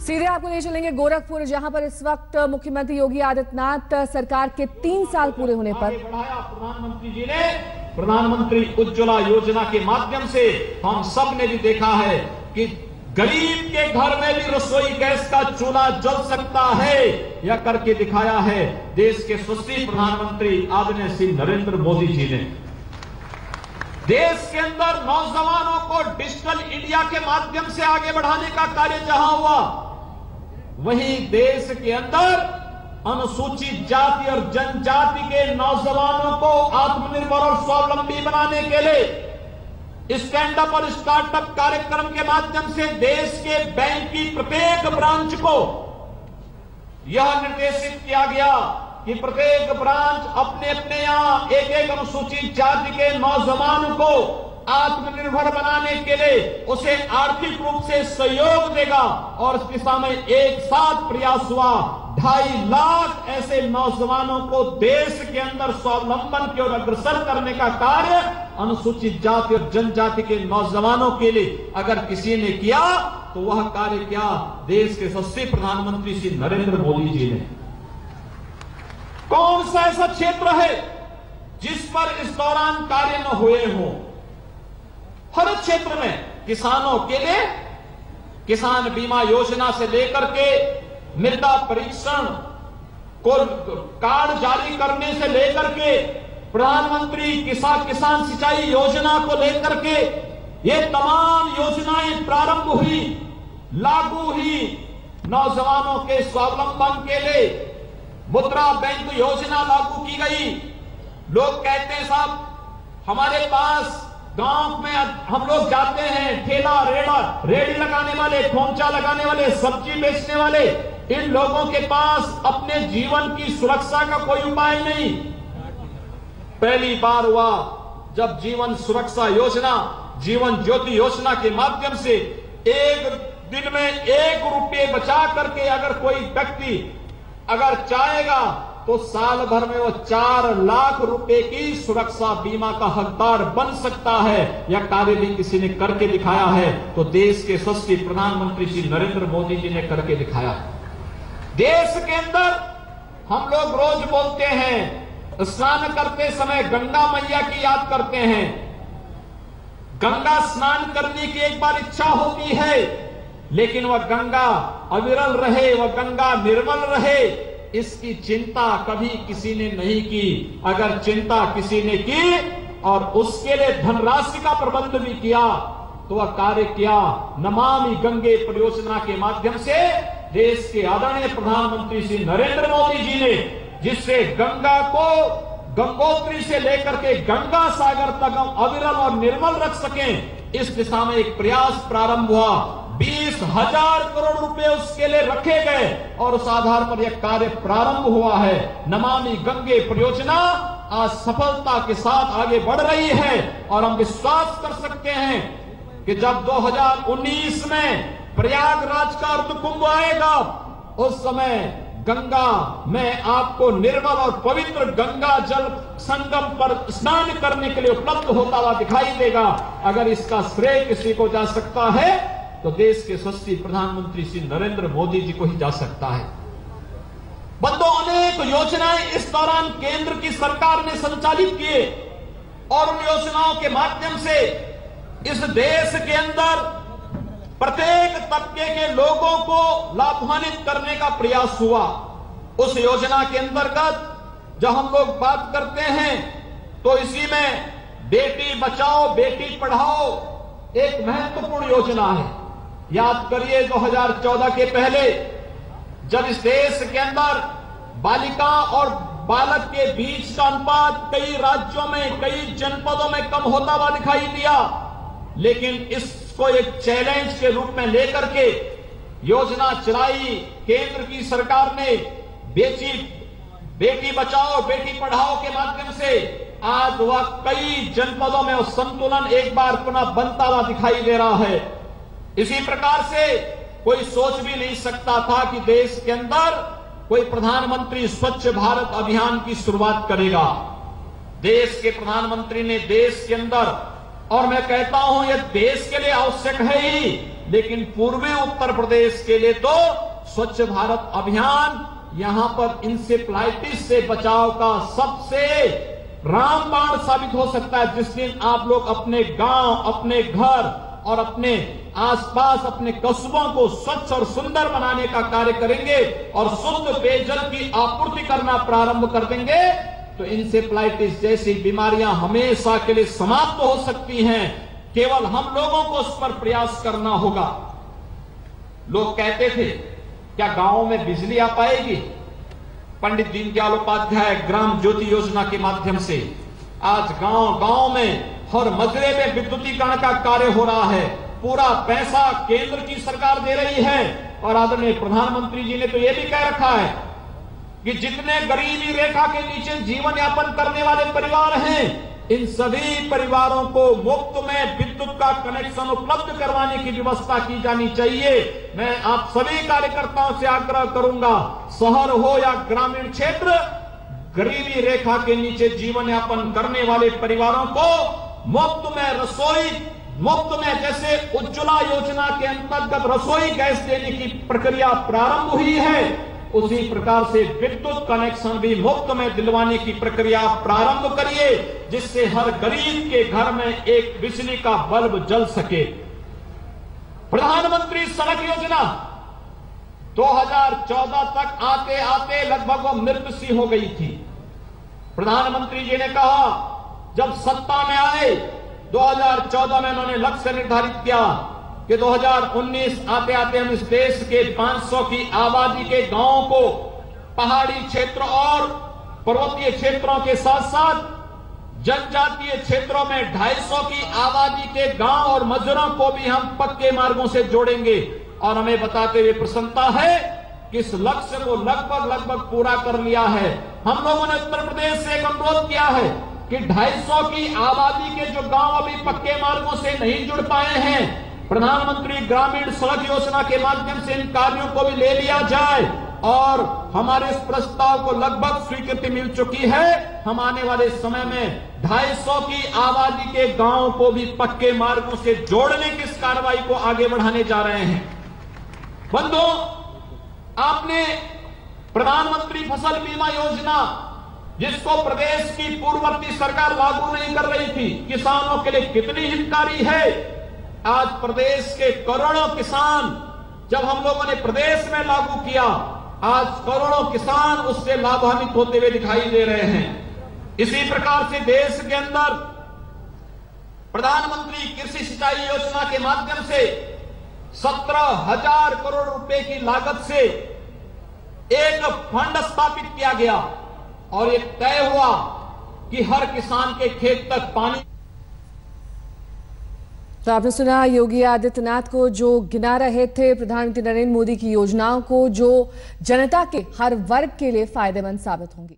सीधे आपको ले चलेंगे गोरखपुर, जहां पर इस वक्त मुख्यमंत्री योगी आदित्यनाथ सरकार के 3 साल पूरे होने पर प्रधानमंत्री जी ने प्रधानमंत्री उज्ज्वला योजना के माध्यम से हम सब ने भी देखा है कि गरीब के घर में भी रसोई गैस का चूल्हा जल सकता है, यह करके दिखाया है देश के यशस्वी प्रधानमंत्री आदरणीय श्री नरेंद्र मोदी जी ने। देश के अंदर नौजवानों को डिजिटल इंडिया के माध्यम से आगे बढ़ाने का कार्य जहां हुआ, वहीं देश के अंदर अनुसूचित जाति और जनजाति के नौजवानों को आत्मनिर्भर और स्वावलंबी बनाने के लिए स्टैंड अप और स्टार्टअप कार्यक्रम के माध्यम से देश के बैंक की प्रत्येक ब्रांच को यह निर्देशित किया गया कि प्रत्येक ब्रांच अपने अपने यहां एक एक अनुसूचित जाति के नौजवान को आत्मनिर्भर बनाने के लिए उसे आर्थिक रूप से सहयोग देगा, और इस दिशा में एक साथ प्रयास हुआ। 2.5 लाख ऐसे नौजवानों को देश के अंदर स्वावलंबन की ओर अग्रसर करने का कार्य अनुसूचित जाति और जनजाति के नौजवानों के लिए अगर किसी ने किया तो वह कार्य क्या देश के यशस्वी प्रधानमंत्री श्री नरेंद्र मोदी जी ने। कौन सा ऐसा क्षेत्र है जिस पर इस दौरान कार्य न हुए हों? हर क्षेत्र में किसानों के लिए किसान बीमा योजना से लेकर के मृदा परीक्षण को कार्ड जारी करने से लेकर के प्रधानमंत्री किसान सिंचाई योजना को लेकर के ये तमाम योजनाएं प्रारंभ हुई, लागू हुई। नौजवानों के स्वावलंबन के लिए मुद्रा बैंक योजना लागू की गई। लोग कहते हैं साहब हमारे पास गांव में हम लोग जाते हैं, ठेला रेड़ी लगाने वाले, खोमचा लगाने वाले, सब्जी बेचने वाले, इन लोगों के पास अपने जीवन की सुरक्षा का कोई उपाय नहीं। पहली बार हुआ जब जीवन सुरक्षा योजना, जीवन ज्योति योजना के माध्यम से एक दिन में 1 रुपये बचा करके अगर कोई व्यक्ति अगर चाहेगा तो साल भर में वो 4 लाख रुपए की सुरक्षा बीमा का हकदार बन सकता है। यह कार्य भी किसी ने करके दिखाया है तो देश के यशस्वी प्रधानमंत्री श्री नरेंद्र मोदी जी ने करके दिखाया। देश के अंदर हम लोग रोज बोलते हैं, स्नान करते समय गंगा मैया की याद करते हैं। गंगा स्नान करने की एक बार इच्छा होती है, लेकिन वह गंगा अविरल रहे, वह गंगा निर्मल रहे, इसकी चिंता कभी किसी ने नहीं की। अगर चिंता किसी ने की और उसके लिए धनराशि का प्रबंध भी किया तो वह कार्य किया नमामि गंगे परियोजना के माध्यम से देश के आदरणीय प्रधानमंत्री श्री नरेंद्र मोदी जी ने, जिससे गंगा को गंगोत्री से लेकर के गंगा सागर तक हम अविरल और निर्मल रख सकें, इस दिशा में एक प्रयास प्रारंभ हुआ। 20,000 करोड़ रुपए उसके लिए रखे गए और उस आधार पर यह कार्य प्रारंभ हुआ है। नमामि गंगे परियोजना आज सफलता के साथ आगे बढ़ रही है और हम विश्वास कर सकते हैं कि जब 2019 में प्रयागराज का अर्ध कुंभ आएगा उस समय गंगा में आपको निर्मल और पवित्र गंगा जल संगम पर स्नान करने के लिए उपलब्ध होता हुआ दिखाई देगा। अगर इसका श्रेय किसी को जा सकता है तो देश के यशस्वी प्रधानमंत्री श्री नरेंद्र मोदी जी को ही जा सकता है। बंदों, अनेक योजनाएं इस दौरान केंद्र की सरकार ने संचालित किए और उन योजनाओं के माध्यम से इस देश के अंदर प्रत्येक तबके के लोगों को लाभान्वित करने का प्रयास हुआ। उस योजना के अंतर्गत जब हम लोग बात करते हैं तो इसी में बेटी बचाओ बेटी पढ़ाओ एक महत्वपूर्ण योजना है। याद करिए 2014 के पहले जब इस देश के अंदर बालिका और बालक के बीच का अनुपात कई राज्यों में, कई जनपदों में कम होता हुआ दिखाई दिया, लेकिन इसको एक चैलेंज के रूप में लेकर के योजना चलाई केंद्र की सरकार ने। बेटी बचाओ बेटी पढ़ाओ के माध्यम से आज वह कई जनपदों में संतुलन एक बार पुनः बनता हुआ दिखाई दे रहा है। इसी प्रकार से कोई सोच भी नहीं सकता था कि देश के अंदर कोई प्रधानमंत्री स्वच्छ भारत अभियान की शुरुआत करेगा। देश के प्रधानमंत्री ने देश के अंदर, और मैं कहता हूं यह देश के लिए आवश्यक है ही, लेकिन पूर्वी उत्तर प्रदेश के लिए तो स्वच्छ भारत अभियान यहां पर इंसेफ्लाइटिस से बचाव का सबसे रामबाण साबित हो सकता है। जिस दिन आप लोग अपने गांव, अपने घर और अपने आसपास, अपने कस्बों को स्वच्छ और सुंदर बनाने का कार्य करेंगे और शुद्ध पेयजल की आपूर्ति करना प्रारंभ कर देंगे, तो इंसेफ्लाइटिस जैसी बीमारियां हमेशा के लिए समाप्त हो सकती हैं। केवल हम लोगों को उस पर प्रयास करना होगा। लोग कहते थे क्या गांवों में बिजली आ पाएगी? पंडित दीनदयाल उपाध्याय ग्राम ज्योति योजना के माध्यम से आज गांव गांव में हर मजरे में विद्युतीकरण का कार्य हो रहा है। पूरा पैसा केंद्र की सरकार दे रही है और आदरणीय प्रधानमंत्री जी ने तो यह भी कह रखा है कि जितने गरीबी रेखा के नीचे जीवन यापन करने वाले परिवार हैं, इन सभी परिवारों को मुफ्त में विद्युत का कनेक्शन उपलब्ध करवाने की व्यवस्था की जानी चाहिए। मैं आप सभी कार्यकर्ताओं से आग्रह करूंगा, शहर हो या ग्रामीण क्षेत्र, गरीबी रेखा के नीचे जीवन यापन करने वाले परिवारों को मुफ्त में रसोई, मुफ्त में जैसे उज्ज्वला योजना के अंतर्गत रसोई गैस देने की प्रक्रिया प्रारंभ हुई है, उसी प्रकार से विद्युत कनेक्शन भी मुफ्त में दिलवाने की प्रक्रिया प्रारंभ करिए, जिससे हर गरीब के घर में एक बिजली का बल्ब जल सके। प्रधानमंत्री सड़क योजना 2014 तक आते आते लगभग वो मृत सी हो गई थी। प्रधानमंत्री जी ने कहा, जब सत्ता में आए 2014 में उन्होंने लक्ष्य निर्धारित किया कि 2019 आते आते हम इस देश के 500 की आबादी के गांवों को पहाड़ी क्षेत्र और पर्वतीय क्षेत्रों के साथ साथ जनजातीय क्षेत्रों में 250 की आबादी के गांव और मजरों को भी हम पक्के मार्गों से जोड़ेंगे। और हमें बताते हुए प्रसन्नता है कि इस लक्ष्य को लगभग पूरा कर लिया है। हम लोगों ने उत्तर प्रदेश से एक अनुरोध किया है कि 250 की आबादी के जो गांव अभी पक्के मार्गों से नहीं जुड़ पाए हैं, प्रधानमंत्री ग्रामीण सड़क योजना के माध्यम से इन कार्यों को भी ले लिया जाए। और हमारे इस प्रस्ताव को लगभग स्वीकृति मिल चुकी है। हम आने वाले समय में 250 की आबादी के गांवों को भी पक्के मार्गों से जोड़ने की इस कार्रवाई को आगे बढ़ाने जा रहे हैं। बंधुओं, आपने प्रधानमंत्री फसल बीमा योजना, जिसको प्रदेश की पूर्ववर्ती सरकार लागू नहीं कर रही थी, किसानों के लिए कितनी हितकारी है। आज प्रदेश के करोड़ों किसान, जब हम लोगों ने प्रदेश में लागू किया, आज करोड़ों किसान उससे लाभान्वित होते हुए दिखाई दे रहे हैं। इसी प्रकार से देश के अंदर प्रधानमंत्री कृषि सिंचाई योजना के माध्यम से 17,000 करोड़ रुपए की लागत से एक फंड स्थापित किया गया और ये तय हुआ कि हर किसान के खेत तक पानी। तो आपने सुना योगी आदित्यनाथ को जो गिना रहे थे प्रधानमंत्री नरेंद्र मोदी की योजनाओं को, जो जनता के हर वर्ग के लिए फायदेमंद साबित होंगी।